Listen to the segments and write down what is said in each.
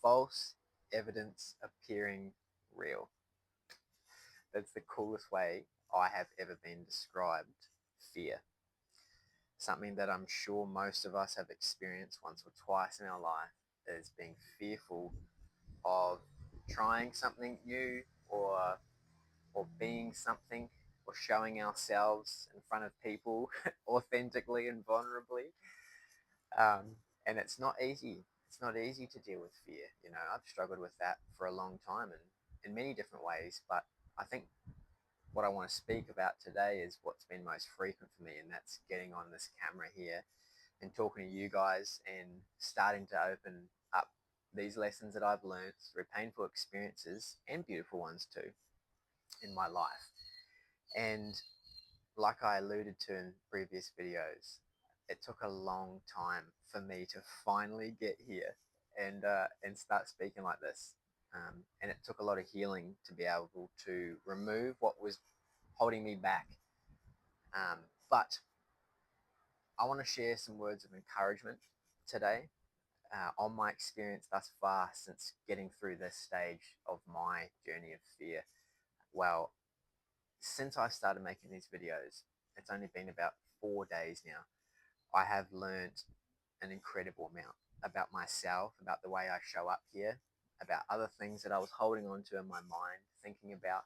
false evidence appearing real. That's the coolest way I have ever been described fear. Something that I'm sure most of us have experienced once or twice in our life is being fearful of trying something new or being something or showing ourselves in front of people authentically and vulnerably. And it's not easy. It's not easy to deal with fear. You know, I've struggled with that for a long time and in many different ways. But I think what I want to speak about today is what's been most frequent for me, and that's getting on this camera here and talking to you guys and starting to open up these lessons that I've learned through painful experiences and beautiful ones too in my life. And like I alluded to in previous videos, it took a long time for me to finally get here and start speaking like this. And it took a lot of healing to be able to remove what was holding me back. But I want to share some words of encouragement today on my experience thus far since getting through this stage of my journey of fear. Well, since I started making these videos, it's only been about 4 days now. I have learned an incredible amount about myself, about the way I show up here, about other things that I was holding on to in my mind, thinking about,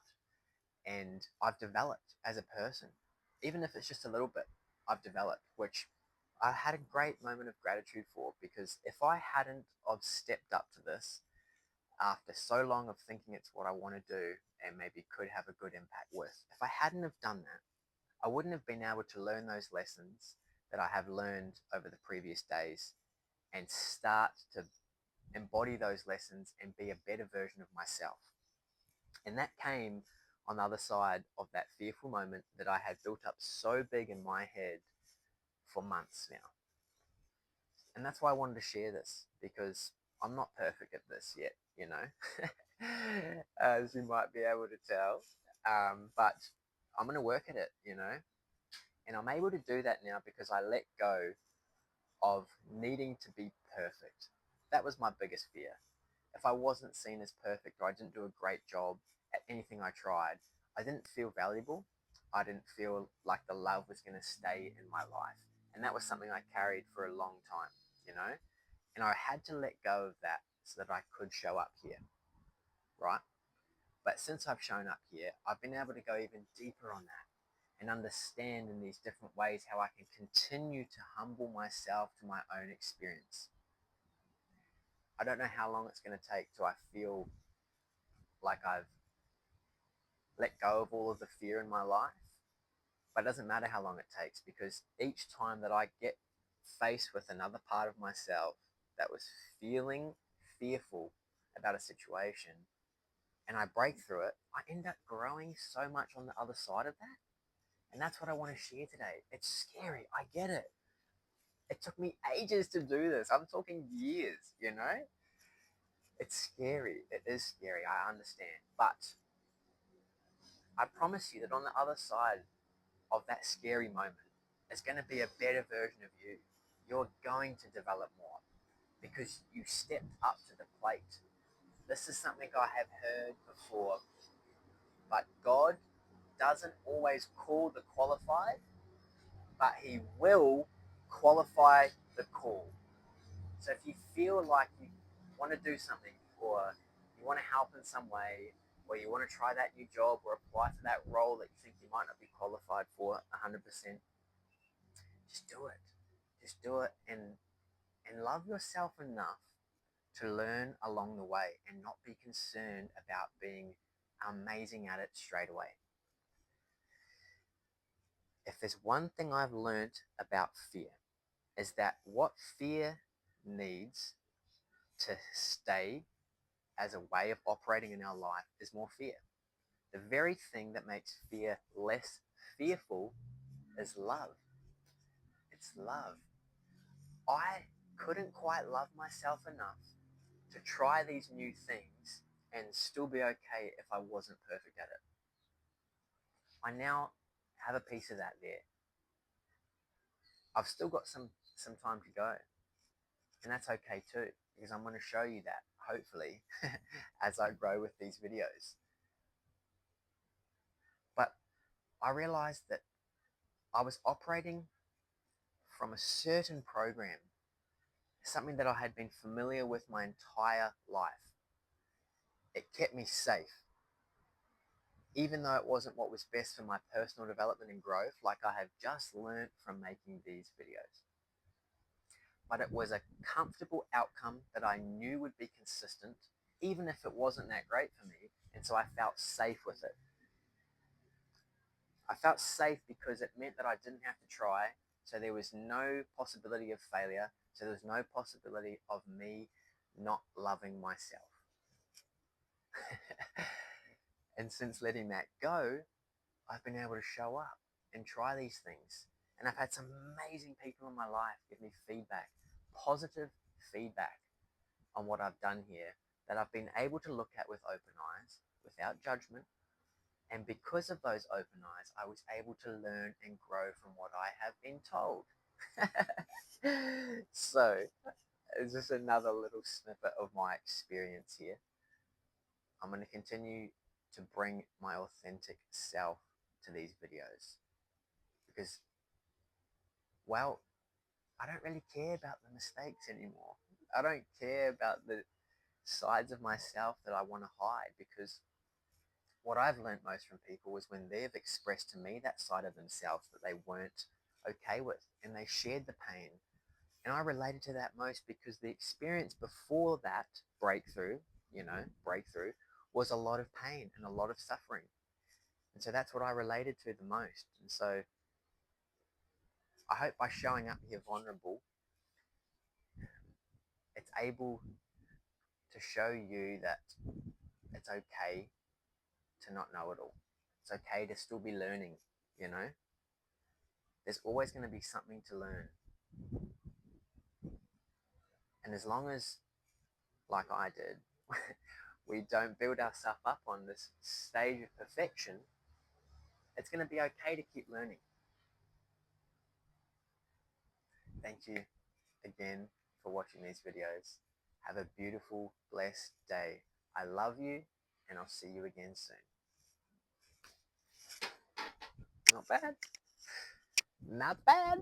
and I've developed as a person. Even if it's just a little bit, I've developed, which I had a great moment of gratitude for, because if I hadn't have stepped up to this after so long of thinking it's what I want to do and maybe could have a good impact with, if I hadn't have done that, I wouldn't have been able to learn those lessons that I have learned over the previous days and start to embody those lessons and be a better version of myself. And that came on the other side of that fearful moment that I had built up so big in my head for months now. And that's why I wanted to share this, because I'm not perfect at this yet, you know, as you might be able to tell. But I'm going to work at it, you know, and I'm able to do that now because I let go of needing to be perfect. That was my biggest fear. If I wasn't seen as perfect or I didn't do a great job at anything I tried, I didn't feel valuable. I didn't feel like the love was going to stay in my life. And that was something I carried for a long time, you know? And I had to let go of that so that I could show up here, right? But since I've shown up here, I've been able to go even deeper on that and understand in these different ways how I can continue to humble myself to my own experience. I don't know how long it's going to take till I feel like I've let go of all of the fear in my life, but it doesn't matter how long it takes, because each time that I get faced with another part of myself that was feeling fearful about a situation and I break through it, I end up growing so much on the other side of that. And that's what I want to share today. It's scary. I get it. It took me ages to do this. I'm talking years, you know? It's scary. It is scary. I understand. But I promise you that on the other side of that scary moment is going to be a better version of you. You're going to develop more because you stepped up to the plate. This is something I have heard before, but God doesn't always call the qualified, but He will qualify the call. So if you feel like you want to do something, or you want to help in some way, or you want to try that new job or apply for that role that you think you might not be qualified for 100%, just do it. Just do it and love yourself enough to learn along the way and not be concerned about being amazing at it straight away. If there's one thing I've learned about fear, is that what fear needs to stay as a way of operating in our life is more fear. The very thing that makes fear less fearful is love. It's love. I couldn't quite love myself enough to try these new things and still be okay if I wasn't perfect at it. I now have a piece of that there. I've still got some time to go. And that's okay too, because I'm going to show you that hopefully, as I grow with these videos. But I realized that I was operating from a certain program, something that I had been familiar with my entire life. It kept me safe, even though it wasn't what was best for my personal development and growth, like I have just learned from making these videos. But it was a comfortable outcome that I knew would be consistent, even if it wasn't that great for me, and so I felt safe with it. I felt safe because it meant that I didn't have to try, so there was no possibility of failure, so there was no possibility of me not loving myself. And since letting that go, I've been able to show up and try these things. And I've had some amazing people in my life give me feedback, positive feedback on what I've done here that I've been able to look at with open eyes, without judgment. And because of those open eyes, I was able to learn and grow from what I have been told. So, it's just another little snippet of my experience here. I'm going to continue to bring my authentic self to these videos because, well, I don't really care about the mistakes anymore. I don't care about the sides of myself that I want to hide, because what I've learned most from people is when they've expressed to me that side of themselves that they weren't okay with, and they shared the pain. And I related to that most because the experience before that breakthrough, breakthrough, was a lot of pain and a lot of suffering. And so that's what I related to the most. And so I hope by showing up here vulnerable, it's able to show you that it's okay to not know it all. It's okay to still be learning, you know? There's always going to be something to learn. And as long as, like I did, we don't build ourselves up on this stage of perfection, it's going to be okay to keep learning. Thank you again for watching these videos. Have a beautiful, blessed day. I love you, and I'll see you again soon. Not bad. Not bad.